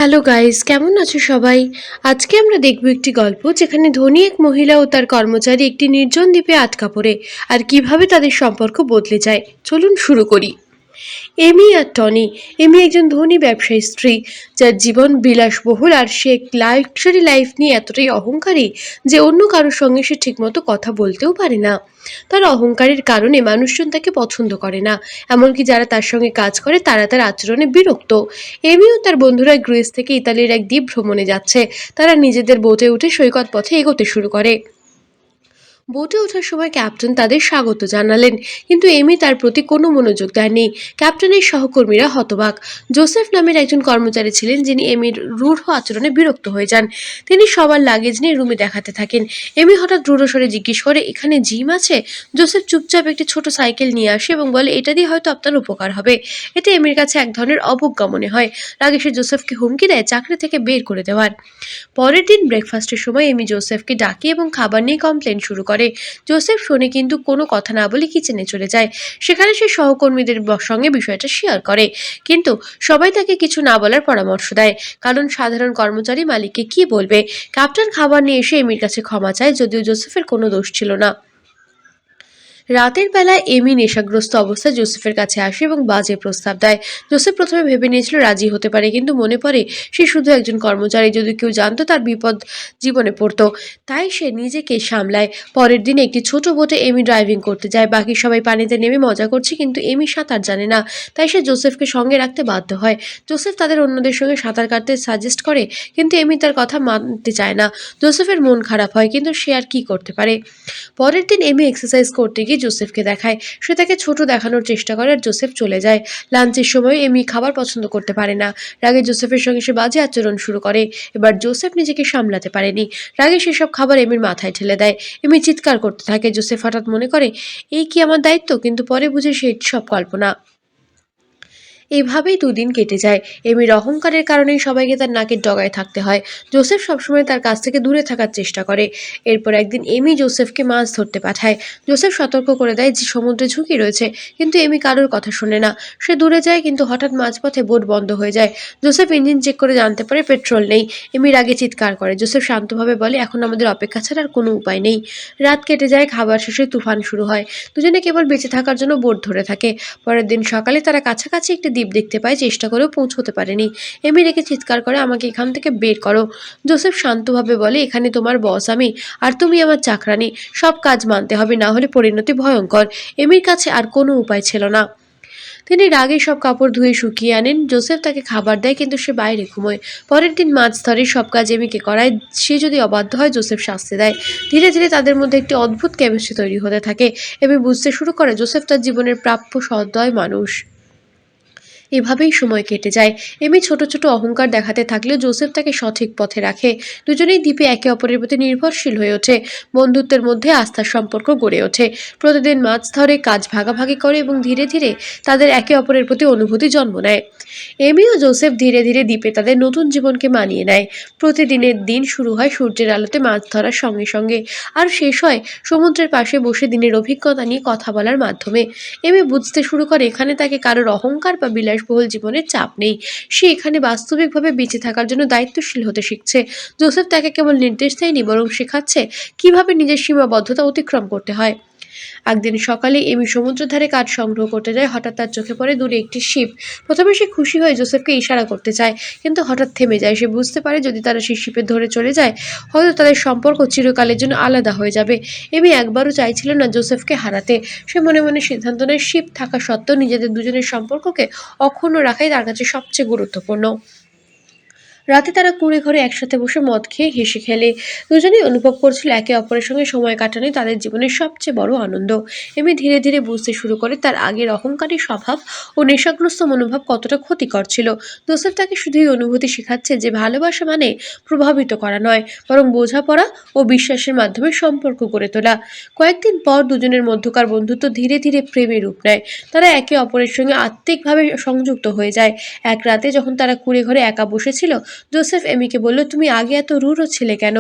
Hello guys, কেমন আছো সবাই? আজকে আমরা দেখব একটি গল্প যেখানে ধনী এক মহিলা ও তার কর্মচারী একটি নির্জন দ্বীপে আটকা পড়ে আর কিভাবে তাদের সম্পর্ক বদলে যায়। চলুন শুরু করি। এমি আর টনি। এমি একজন ধনী ব্যবসায়ী স্ত্রী, যার জীবন বিলাসবহুল আর সে লাক্সারি লাইফ নিয়ে এতটাই অহংকারী যে অন্য কারোর সঙ্গে সে ঠিকমতো কথা বলতেও পারে না। তার অহংকারের কারণে মানুষজন তাকে পছন্দ করে না, এমনকি যারা তার সঙ্গে কাজ করে তারা তার আচরণে বিরক্ত। এমি ও তার বন্ধুরা গ্রিস থেকে ইতালির এক দ্বীপ ভ্রমণে যাচ্ছে। তারা নিজেদের বোটে উঠে সৈকত পথে এগোতে শুরু করে। বোটে ওঠার সময় ক্যাপ্টেন তাদের স্বাগত জানালেন, কিন্তু এমি তার প্রতি কোনো মনোযোগ দেননি। ক্যাপ্টেনের সহকর্মীরা হতবাক। জোসেফ নামের একজন কর্মচারী ছিলেন যিনি এমির রূঢ় আচরণে বিরক্ত হয়ে যান। তিনি সবার লাগেজ নিয়ে রুমে দেখাতে থাকেন। এমি হঠাৎ দৃঢ় স্বরে জিজ্ঞেস করে, এখানে জিম আছে? জোসেফ চুপচাপ একটি ছোট সাইকেল নিয়ে আসে এবং বলে, এটা দিয়ে হয়তো আপনার উপকার হবে। এতে এমির কাছে এক ধরনের অবজ্ঞা মনে হয়। রাগে সে জোসেফকে হুমকি দেয় চাকরি থেকে বের করে দেওয়ার। পরের দিন ব্রেকফাস্টের সময় এমি জোসেফকে ডাকে এবং খাবার নিয়ে কমপ্লেন শুরু করে। জোসেফ শোনে কিন্তু কোনো কথা না বলে কিচেনে চলে যায়। সেখানে সে সহকর্মীদের সঙ্গে বিষয়টা শেয়ার করে, কিন্তু সবাই তাকে কিছু না বলার পরামর্শ দেয়, কারণ সাধারণ কর্মচারী মালিককে কি বলবে। ক্যাপ্টেন খাবার নিয়ে এসে এমির কাছে ক্ষমা চায়, যদিও জোসেফের কোনো দোষ ছিল না। রাতের বেলায় এমি নেশাগ্রস্ত অবস্থায় জোসেফের কাছে আসে এবং বাজে প্রস্তাব দেয়। জোসেফ প্রথমে ভেবে নিয়েছিল রাজি হতে পারে, কিন্তু মনে পড়ে সে শুধু একজন কর্মচারী, যদি কেউ জানতো তার বিপদ জীবনে পড়তো। তাই সে নিজেকে সামলায়। পরের দিন একটি ছোট বোটে এমি ড্রাইভিং করতে যায়। বাকি সবাই পানিতে নেমে মজা করছে, কিন্তু এমি সাঁতার জানে না। তাই সে জোসেফকে সঙ্গে রাখতে বাধ্য হয়। জোসেফ তাদের অন্যদের সঙ্গে সাঁতার কাটতে সাজেস্ট করে, কিন্তু এমি তার কথা মানতে চায় না। জোসেফের মন খারাপ হয়, কিন্তু সে আর কি করতে পারে। পরের দিন এমি এক্সারসাইজ করতে গিয়ে জোসেফকে দেখায়। সে তাকে ছোট দেখানোর চেষ্টা করে আর জোসেফ চলে যায়। লাঞ্চের সময় এমি খাবার পছন্দ করতে পারে না। রাগে জোসেফের সঙ্গে সে বাজে আচরণ শুরু করে। এবার জোসেফ নিজেকে সামলাতে পারেনি। রাগে সেসব খাবার এমির মাথায় ঠেলে দেয়। এমি চিৎকার করতে থাকে। জোসেফ হঠাৎ মনে করে, এই কি আমার দায়িত্ব? কিন্তু পরে বুঝে সে সব কল্পনা। এভাবেই দুদিন কেটে যায়। এমির অহংকারের কারণেই সবাইকে তার নাকের ডগায় থাকতে হয়। জোসেফ সবসময় তার কাছ থেকে দূরে থাকার চেষ্টা করে। এরপর একদিন এমি জোসেফকে মাছ ধরতে পাঠায়। জোসেফ সতর্ক করে দেয় যে সমুদ্রে ঝুঁকি রয়েছে, কিন্তু এমি কারোর কথা শোনে না। সে দূরে যায়, কিন্তু হঠাৎ মাঝপথে বোট বন্ধ হয়ে যায়। জোসেফ ইঞ্জিন চেক করে জানতে পারে পেট্রোল নেই। এমি রাগে চিৎকার করে। জোসেফ শান্তভাবে বলে, এখন আমাদের অপেক্ষা ছাড়া আর কোনো উপায় নেই। রাত কেটে যায়, খাবার শেষে তুফান শুরু হয়। দুজনে কেবল বেঁচে থাকার জন্য বোট ধরে থাকে। পরের দিন সকালে তারা কাছাকাছি একটি দ্বীপ দেখতে পায়, চেষ্টা করেও পৌঁছতে পারেনি। এমি রেখে চিৎকার করে, আমাকে এখান থেকে বের করো। জোসেফ শান্তভাবে বলে, এখানে তোমার বস আমি, আর তুমি আমার চাকরানি। সব কাজ মানতে হবে, না হলে পরিণতি ভয়ঙ্কর। এমির কাছে আর কোনো উপায় ছিল না। তিনি রাগে সব কাপড় ধুয়ে শুকিয়ে আনেন। জোসেফ তাকে খাবার দেয়, কিন্তু সে বাইরে ঘুমোয়। পরের দিন মাছ ধরে সব কাজ এমিকে করায়। সে যদি অবাধ্য হয়, জোসেফ শাস্তি দেয়। ধীরে ধীরে তাদের মধ্যে একটি অদ্ভুত কেমিস্ট্রি তৈরি হতে থাকে। এমি বুঝতে শুরু করে জোসেফ তার জীবনের প্রাপ্য সদয় মানুষ। এভাবেই সময় কেটে যায়। এমি ছোট ছোট অহংকার দেখাতে থাকলেও জোসেফ তাকে সঠিক পথে রাখে। দুজনেই দ্বীপে একে অপরের প্রতি নির্ভরশীল হয়ে ওঠে। বন্ধুত্বের মধ্যে আস্থার সম্পর্ক গড়ে ওঠে। প্রতিদিন মাছ ধরে, কাজ ভাগাভাগি করে এবং ধীরে ধীরে তাদের একে অপরের প্রতি অনুভূতি জন্ম নেয়। এমি ও জোসেফ ধীরে ধীরে দ্বীপে তাদের নতুন জীবনকে মানিয়ে নেয়। প্রতিদিনের দিন শুরু হয় সূর্যের আলোতে মাছ ধরার সঙ্গে সঙ্গে, আর শেষ হয় সমুদ্রের পাশে বসে দিনের অভিজ্ঞতা নিয়ে কথা বলার মাধ্যমে। এমি বুঝতে শুরু করে এখানে তাকে কারোর অহংকার বা বিলাসবহুল জীবনের চাপ নেই। সে এখানে বাস্তবিকভাবে বেঁচে থাকার জন্য দায়িত্বশীল হতে শিখছে। জোসেফ তাকে কেবল নির্দেশ দেয়নি, বরং শেখাচ্ছে কিভাবে নিজের সীমাবদ্ধতা অতিক্রম করতে হয়। একদিন সকালে এমি সমুদ্রের ধারে কাঠ সংগ্রহ করতে যায়। হঠাৎ তার চোখে পড়ে দূরে একটি শিপ। প্রথমে সে খুশি হয়ে জোসেফকে ইশারা করতে চায়, কিন্তু হঠাৎ থেমে যায়। সে বুঝতে পারে যদি তারা সেই শিপে ধরে চলে যায়, হয়তো তাদের সম্পর্ক চিরকালের জন্য আলাদা হয়ে যাবে। এমি একবারও চাইছিল না জোসেফকে হারাতে। সে মনে মনে সিদ্ধান্ত নেয় শিপ থাকা সত্ত্বেও নিজেদের দুজনের সম্পর্ককে অক্ষুণ্ণ রাখাই তার কাছে সবচেয়ে গুরুত্বপূর্ণ। রাতে তারা কুঁড়ে ঘরে একসাথে বসে মদ খেয়ে হেসে খেলে। দুজনেই অনুভব করছিল একে অপরের সঙ্গে সময় কাটানোই তাদের জীবনের সবচেয়ে বড় আনন্দ। এমি ধীরে ধীরে বুঝতে শুরু করে তার আগের অহংকারী স্বভাব ও নেশাগ্রস্ত মনোভাব কতটা ক্ষতিকর ছিল। জোসেফ তাকে শুধুই অনুভূতি শেখাচ্ছে যে ভালোবাসা মানে প্রভাবিত করা নয়, বরং বোঝাপড়া ও বিশ্বাসের মাধ্যমে সম্পর্ক গড়ে তোলা। কয়েকদিন পর দুজনের মধ্যকার বন্ধুত্ব ধীরে ধীরে প্রেমে রূপ নেয়। তারা একে অপরের সঙ্গে আত্মিকভাবে সংযুক্ত হয়ে যায়। এক রাতে যখন তারা কুঁড়ে ঘরে একা বসেছিল, জোসেফ এমিকে বলল, তুমি আগে এত রূঢ় ছিলে কেন,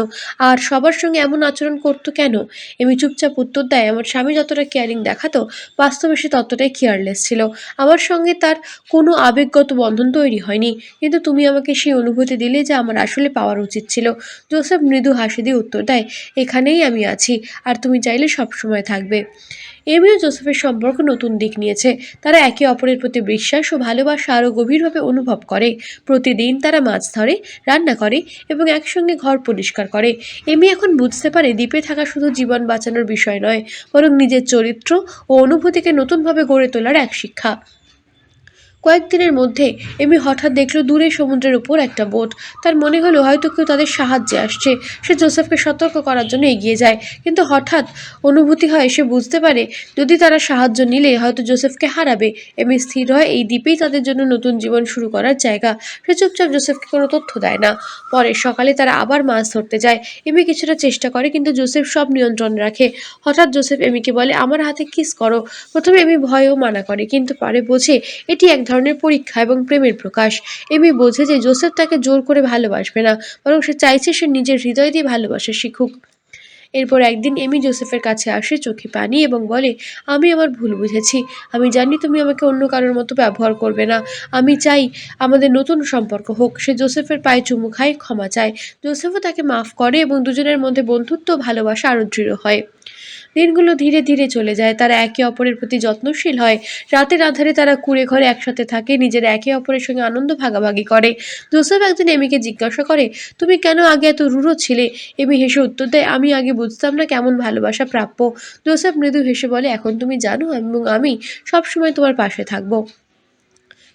আর সবার সঙ্গে এমন আচরণ করতো কেন? এমি চুপচাপ উত্তর দেয়, আমার স্বামী যতটা কেয়ারিং দেখাতো, বাস্তবে সে ততটাই কেয়ারলেস ছিল। আমার সঙ্গে তার কোনো আবেগগত বন্ধন তৈরি হয়নি, কিন্তু তুমি আমাকে সেই অনুভূতি দিলে যা আমার আসলে পাওয়ার উচিত ছিল। জোসেফ মৃদু হাসি দিয়ে উত্তর দেয়, এখানেই আমি আছি, আর তুমি চাইলে সবসময় থাকবে। এমি ও জোসেফের সম্পর্ক নতুন দিক নিয়েছে। তারা একে অপরের প্রতি বিশ্বাস ও ভালোবাসা আরও গভীরভাবে অনুভব করে। প্রতিদিন তারা মাছ ধরে, রান্না করে এবং একসঙ্গে ঘর পরিষ্কার করে। এমি এখন বুঝতে পারে দ্বীপে থাকা শুধু জীবন বাঁচানোর বিষয় নয়, বরং নিজের চরিত্র ও অনুভূতিকে নতুনভাবে গড়ে তোলার এক শিক্ষা। কয়েকদিনের মধ্যে এমি হঠাৎ দেখলো দূরে সমুদ্রের উপর একটা বোট। তার মনে হলো হয়তো কেউ তাদের সাহায্যে আসছে। সে জোসেফকে সতর্ক করার জন্য এগিয়ে যায়, কিন্তু হঠাৎ অনুভূতি হয়, সে বুঝতে পারে যদি তারা সাহায্য নিলে হয়তো জোসেফকে হারাবে। এমি স্থির হয় এই দ্বীপেই তাদের জন্য নতুন জীবন শুরু করার জায়গা। সে চুপচাপ জোসেফকে কোনো তথ্য দেয় না। পরের সকালে তারা আবার মাছ ধরতে যায়। এমি কিছুটা চেষ্টা করে, কিন্তু জোসেফ সব নিয়ন্ত্রণ রাখে। হঠাৎ জোসেফ এমিকে বলে, আমার হাতে কিস করো। প্রথমে এমি ভয়েও মানা করে, কিন্তু পরে বোঝে এটি এক ধরনের পরীক্ষা এবং প্রেমের প্রকাশ। এমি বোঝে যে জোসেফ তাকে জোর করে ভালোবাসবে না, বরং সে চাইছে সে নিজের হৃদয় দিয়ে ভালোবাসা শিখুক। এরপর একদিন এমি জোসেফের কাছে আসে, চোখে পানি, এবং বলে, আমি আমার ভুল বুঝেছি। আমি জানি তুমি আমাকে অন্য কারোর মতো ব্যবহার করবে না। আমি চাই আমাদের নতুন সম্পর্ক হোক। সে জোসেফের পায়ে চুমু খায়, ক্ষমা চায়। জোসেফও তাকে মাফ করে এবং দুজনের মধ্যে বন্ধুত্ব ও ভালোবাসা আরও দৃঢ় হয়। দিনগুলো ধীরে ধীরে চলে যায়। তারা একে অপরের প্রতি যত্নশীল হয়। রাতের আঁধারে তারা কুঁড়ে ঘরে একসাথে থাকে, নিজেরা একে অপরের সঙ্গে আনন্দ ভাগাভাগি করে। জোসেফ একদিন এমিকে জিজ্ঞাসা করে, তুমি কেন আগে এত রূঢ় ছিলে? এমি হেসে উত্তর দেয়, আমি আগে বুঝতাম না কেমন ভালোবাসা প্রাপ্য। জোসেফ মৃদু হেসে বলে, এখন তুমি জানো এবং আমি সবসময় তোমার পাশে থাকবো।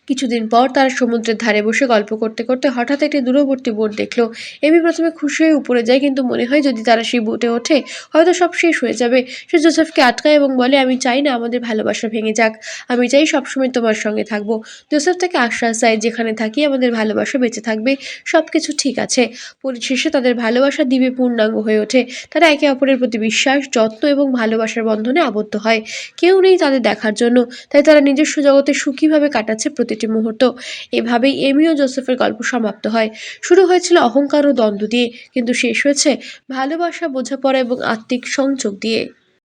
কিছুদিন পর তারা সমুদ্রের ধারে বসে গল্প করতে করতে হঠাৎ একটি দূরবর্তী বোট দেখল। এমি প্রথমে খুশি হয়ে উপরে যায়, কিন্তু মনে হয় যদি তারা সেই বোটে ওঠে হয়তো সব শেষ হয়ে যাবে। সে জোসেফকে আটকায় এবং বলে, আমি চাই না আমাদের ভালোবাসা ভেঙে যাক। আমি চাই সবসময় তোমার সঙ্গে থাকবো। জোসেফ তাকে আশ্বাস দেয়, যেখানে থাকি আমাদের ভালোবাসা বেঁচে থাকবে, সবকিছু ঠিক আছে। পরিশেষে তাদের ভালোবাসা দ্বীপে পূর্ণাঙ্গ হয়ে ওঠে। তারা একে অপরের প্রতি বিশ্বাস, যত্ন এবং ভালোবাসার বন্ধনে আবদ্ধ হয়। কেউ নেই তাদের দেখার জন্য, তাই তারা নিজস্ব জগতে সুখীভাবে কাটাচ্ছে প্রতিটি মুহূর্ত। এভাবেই এমি ও জোসেফের গল্প সমাপ্ত হয়। শুরু হয়েছিল অহংকার ও দ্বন্দ্ব দিয়ে, কিন্তু শেষ হয়েছে ভালোবাসা, বোঝাপড়া এবং আত্মিক সংযোগ দিয়ে।